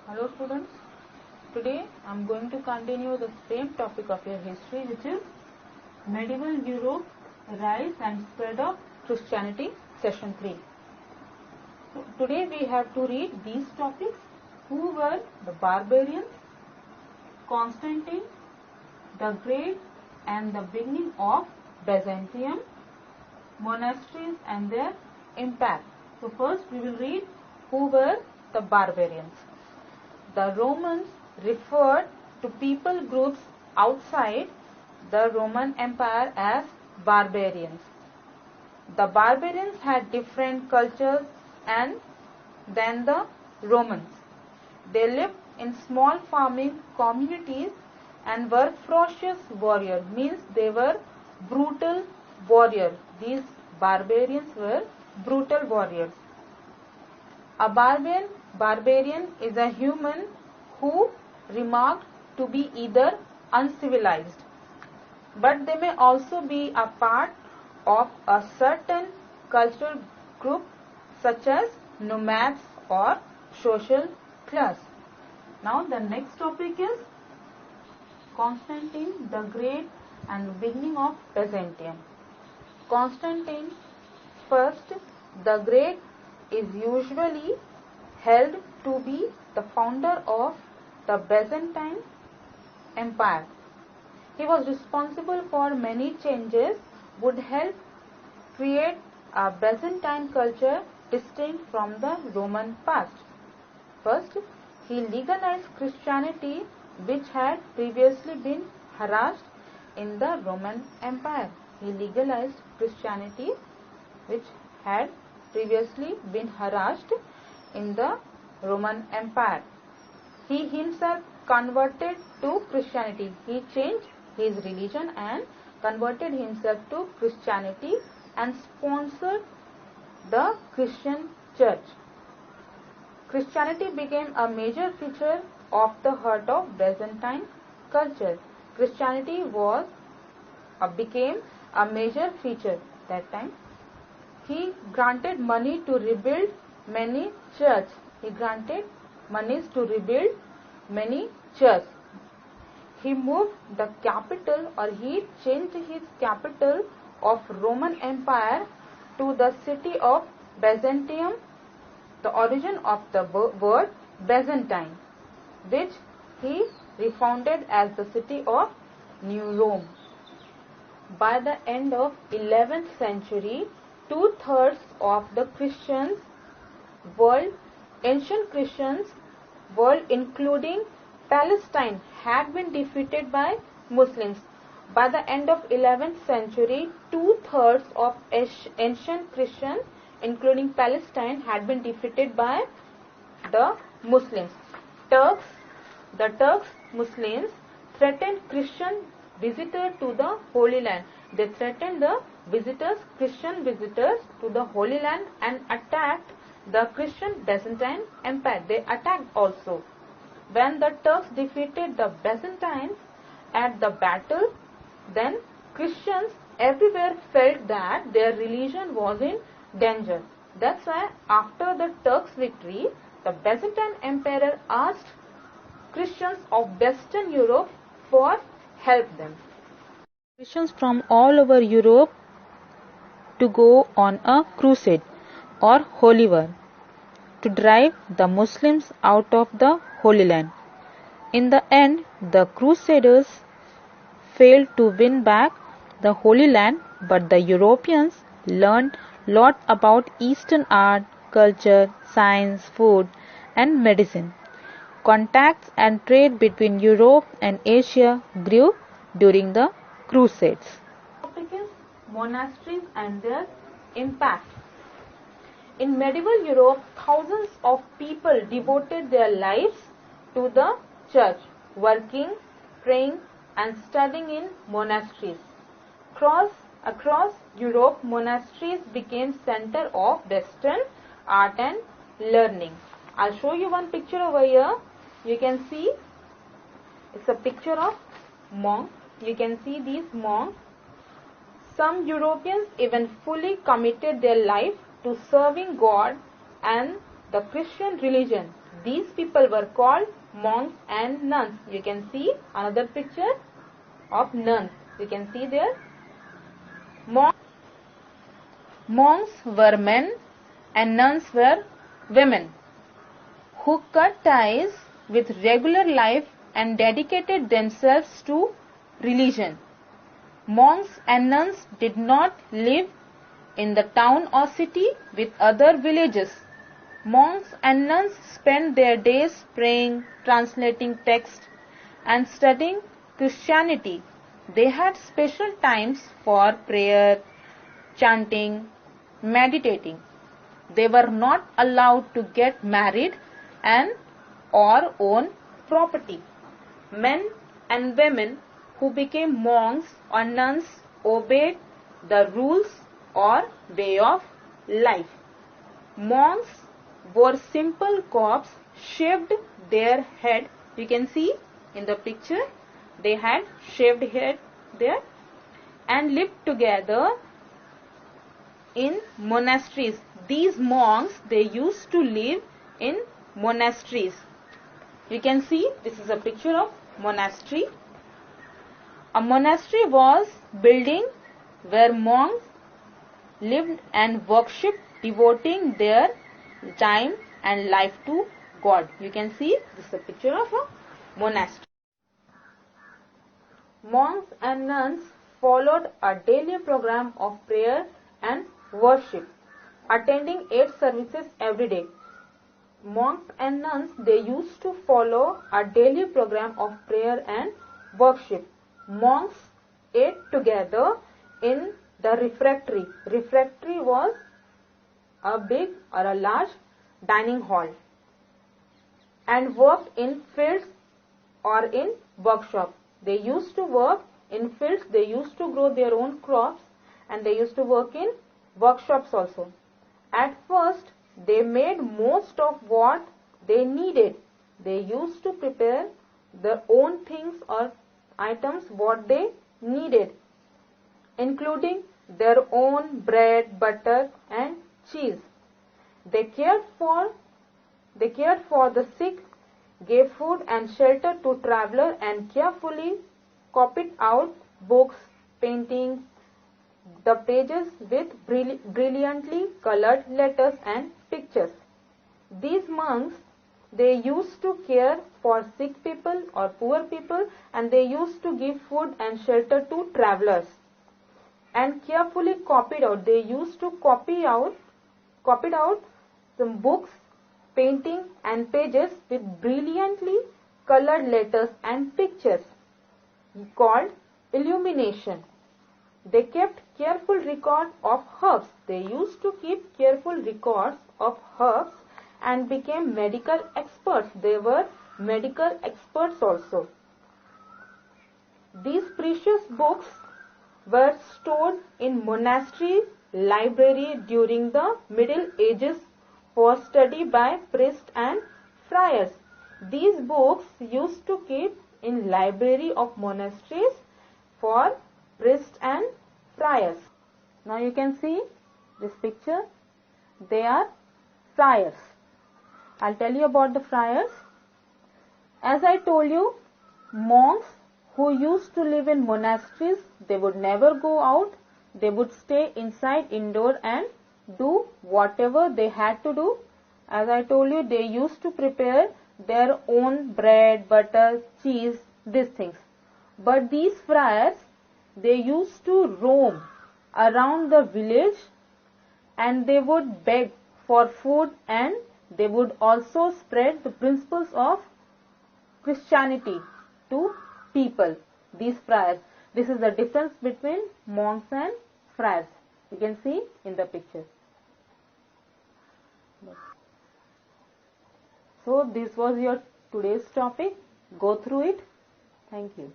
Hello students, today I am going to continue the same topic of your history, which is Medieval Europe, Rise and Spread of Christianity, Session 3. So today we have to read these topics. Who were the barbarians? Constantine the Great and the beginning of Byzantium, monasteries and their impact. So first we will read who were the barbarians. The Romans referred to people groups outside the Roman Empire as barbarians. The barbarians had different cultures than the Romans. They lived in small farming communities and were ferocious warriors, means they were brutal warriors. These barbarians were brutal warriors. A barbarian is a human who remarked to be either uncivilized, but they may also be a part of a certain cultural group such as nomads or social class. Now the next topic is Constantine the Great and the beginning of Byzantium. Constantine First the Great is usually held to be the founder of the Byzantine Empire. He was responsible for many changes would help create a Byzantine culture distinct from the Roman past. First, he legalized Christianity, which had previously been harassed in the Roman Empire. He legalized Christianity, which had previously been harassed in the Roman Empire. He himself converted to Christianity. He changed his religion and converted himself to Christianity and sponsored the Christian church. Christianity became a major feature of the heart of Byzantine culture. Christianity became a major feature that time. He granted money to rebuild many churches. He granted monies to rebuild many churches. He moved the capital, or he changed his capital of Roman Empire to the city of Byzantium, the origin of the word Byzantine, which he refounded as the city of New Rome. By the end of 11th century, 2/3 of the ancient Christians world, including Palestine, had been defeated by Muslims. By the end of 11th century, 2/3 of ancient Christians, including Palestine, had been defeated by the Muslims. The Turks Muslims threatened Christian visitors to the Holy Land. They threatened the Christian visitors to the Holy Land and attacked the Christian Byzantine Empire. They attacked also. When the Turks defeated the Byzantines at the battle, then Christians everywhere felt that their religion was in danger. That's why after the Turks' victory, the Byzantine Emperor asked Christians of Western Europe for help them. Christians from all over Europe to go on a crusade or holy war to drive the Muslims out of the Holy Land. In the end, the Crusaders failed to win back the Holy Land, but the Europeans learned a lot about Eastern art, culture, science, food, and medicine. Contacts and trade between Europe and Asia grew during the Crusades. The topic is monasteries and their impact. In medieval Europe, thousands of people devoted their lives to the church, working, praying, and studying in monasteries. Across Europe, monasteries became center of Western art and learning. I'll show you one picture over here. You can see it's a picture of monk. You can see these monks. Some Europeans even fully committed their life to serving God and the Christian religion. These people were called monks and nuns. You can see another picture of nuns. You can see there. Monks were men and nuns were women who cut ties with regular life and dedicated themselves to religion. Monks and nuns did not live in the town or city with other villages. Monks and nuns spent their days praying, translating texts, and studying Christianity. They had special times for prayer, chanting, meditating. They were not allowed to get married and or own property. Men and women who became monks or nuns obeyed the rules or way of life. Monks wore simple cobs, shaved their head. You can see in the picture they had shaved head there, and lived together in monasteries. These monks, they used to live in monasteries. You can see this is a picture of monastery. A monastery was building where monks lived and worshipped, devoting their time and life to God. You can see this is a picture of a monastery. Monks and nuns followed a daily program of prayer and worship, attending 8 services every day. Monks and nuns, they used to follow a daily program of prayer and worship. Monks ate together in the refectory. Refectory was a big or a large dining hall, and worked in fields or in workshops. They used to work in fields, they used to grow their own crops, and they used to work in workshops also. At first, they made most of what they needed. They used to prepare their own things or items what they needed, including their own bread, butter, and cheese. They cared for the sick, gave food and shelter to travelers, and carefully copied out books, paintings, the pages with brilliantly colored letters and pictures. These monks, they used to care for sick people or poor people, and they used to give food and shelter to travelers, and carefully copied out. They used to copied out some books, painting and pages with brilliantly colored letters and pictures called illumination. They kept careful record of herbs. They used to keep careful records of herbs and became medical experts. They were medical experts also. These precious books were stored in monastery library during the Middle Ages for study by priests and friars. These books used to keep in library of monasteries for priests and friars. Now you can see this picture. They are friars. I'll tell you about the friars. As I told you, monks who used to live in monasteries, they would never go out. They would stay inside indoor and do whatever they had to do. As I told you, they used to prepare their own bread, butter, cheese, these things. But these friars, they used to roam around the village, and they would beg for food, and they would also spread the principles of Christianity to people. These friars. This is the difference between monks and friars. You can see in the picture. So this was your today's topic. Go through it. Thank you.